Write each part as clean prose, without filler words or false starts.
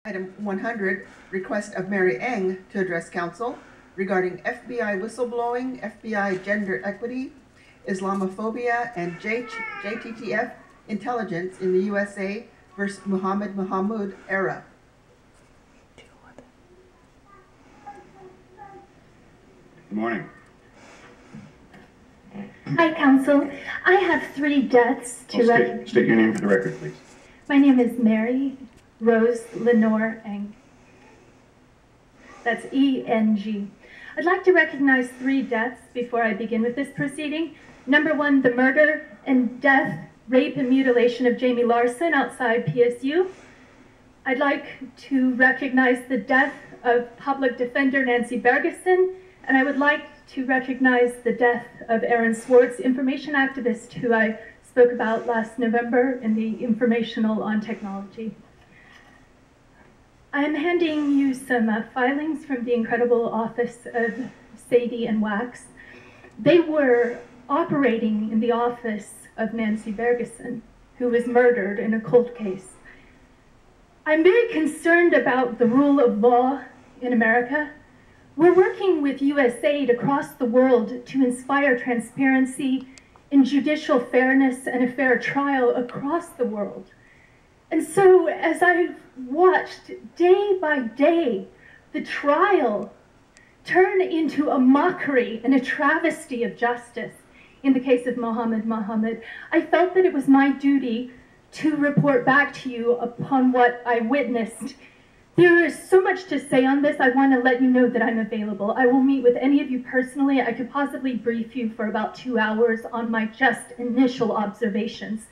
Item 100, request of Mary Eng to address council regarding FBI whistleblowing, FBI gender equity, Islamophobia, and JTTF intelligence in the USA versus Muhammad Mahmoud era. Good morning. Hi, Council. I have 3 deaths to State your name for the record, please. My name is Mary Rose Lenore Eng. That's E-N-G. I'd like to recognize 3 deaths before I begin with this proceeding. Number 1, the murder and death, rape, and mutilation of Jamie Larson outside PSU. I'd like to recognize the death of public defender Nancy Bergeson, and I would like to recognize the death of Aaron Swartz, information activist who I spoke about last November in the informational on technology. I am handing you some filings from the incredible office of Sadie and Wax. They were operating in the office of Nancy Bergeson, who was murdered in a cold case. I'm very concerned about the rule of law in America. We're working with USAID across the world to inspire transparency and judicial fairness and a fair trial across the world. And so as I watched day by day the trial turn into a mockery and a travesty of justice in the case of Muhammad, I felt that it was my duty to report back to you upon what I witnessed. There is so much to say on this. I want to let you know that I'm available. I will meet with any of you personally. I could possibly brief you for about 2 hours on my just initial observations.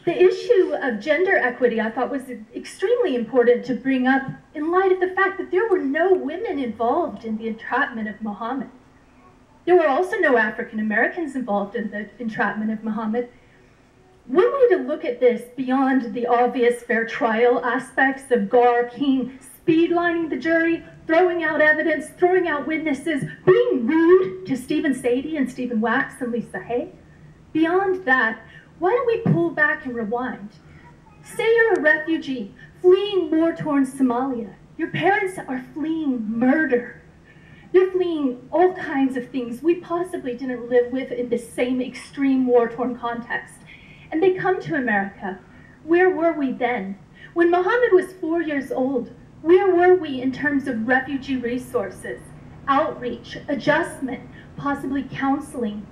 The issue of gender equity I thought was extremely important to bring up in light of the fact that there were no women involved in the entrapment of Muhammad. There were also no African Americans involved in the entrapment of Muhammad. One way to look at this beyond the obvious fair trial aspects of Gar King speedlining the jury, throwing out evidence, throwing out witnesses, being rude to Stephen Sadie and Stephen Wax and Lisa Hay, beyond that, why don't we pull back and rewind? Say you're a refugee fleeing war-torn Somalia. Your parents are fleeing murder. They're fleeing all kinds of things we possibly didn't live with in the same extreme war-torn context. And they come to America. Where were we then? When Muhammad was 4 years old, where were we in terms of refugee resources, outreach, adjustment, possibly counseling?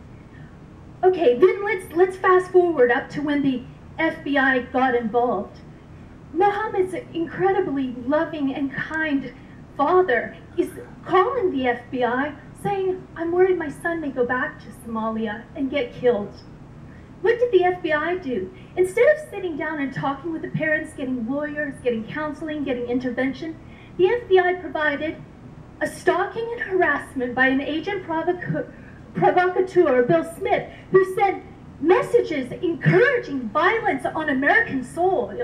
Okay, then let's fast forward up to when the FBI got involved. Muhammad's incredibly loving and kind father is calling the FBI saying, I'm worried my son may go back to Somalia and get killed. What did the FBI do? Instead of sitting down and talking with the parents, getting lawyers, getting counseling, getting intervention, the FBI provided a stalking and harassment by an agent provocateur, Bill Smith, who sent messages encouraging violence on American soil,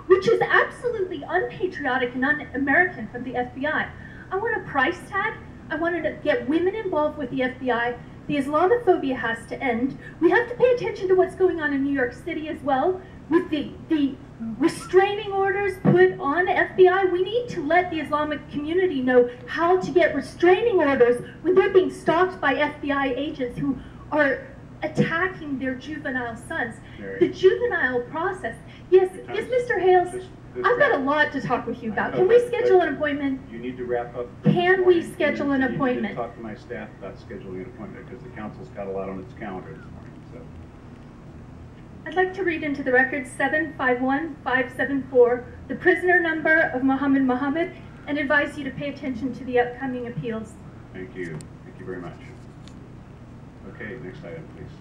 which is absolutely unpatriotic and un-American from the FBI. I want a price tag. I wanted to get women involved with the FBI. The Islamophobia has to end. We have to pay attention to what's going on in New York City as well. With the restraining orders put on FBI, we need to let the Islamic community know how to get restraining orders when they're being stalked by FBI agents who are attacking their juvenile sons. The juvenile process. Yes, Mr. Hales, I've got a lot to talk with you about. Can we schedule an appointment? You need to wrap up. Can we schedule an appointment? You need to talk to my staff about scheduling an appointment because the council's got a lot on its calendar this morning. So. I'd like to read into the record 751574, the prisoner number of Muhammad, and advise you to pay attention to the upcoming appeals. Thank you. Thank you very much. Okay, next item, please.